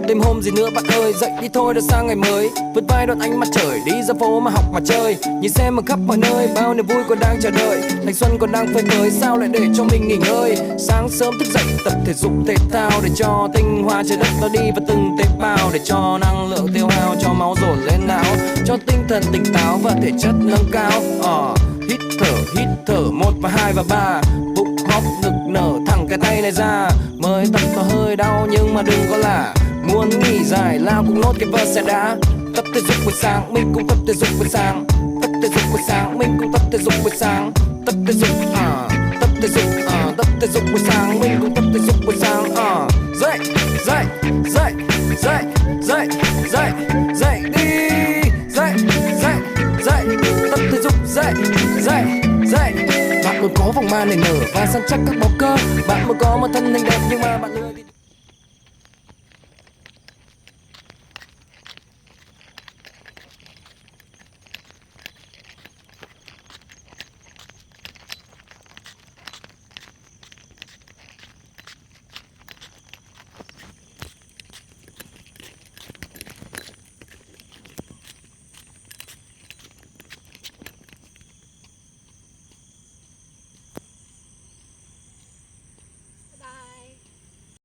đêm hôm gì nữa bạn ơi, dậy đi thôi đã sang ngày mới. Vượt vai đón ánh mặt trời, đi ra phố mà học mà chơi. Nhìn xem ở khắp mọi nơi, bao niềm vui còn đang chờ đợi. Thanh xuân còn đang phơi phới, sao lại để cho mình nghỉ ngơi. Sáng sớm thức dậy tập thể dục thể thao, để cho tinh hoa trái đất nó đi vào từng tế bào. Để cho năng lượng tiêu hao, cho máu dồn lên não, cho tinh thần tỉnh táo và thể chất nâng cao. Hít thở 1 và 2 và 3, bụng hóp ngực nở thẳng cái tay này ra. Mới tập có hơi đau nhưng mà đừng có là muốn nghỉ dài lao cũng nốt cái verse đã. Tập thể dục buổi sáng mình cũng tập thể dục buổi sáng, tập thể dục buổi sáng mình cũng tập thể dục buổi sáng, tập thể dục tập thể dục tập thể dục buổi sáng mình cũng tập thể dục buổi sáng. Dậy dậy dậy dậy dậy dậy dậy đi, dậy dậy dậy tập thể dục, dậy dậy dậy. Bạn muốn có vòng ma nảy nở và săn chắc các bó cơ, bạn muốn có một thân hình đẹp nhưng mà bạn lười thì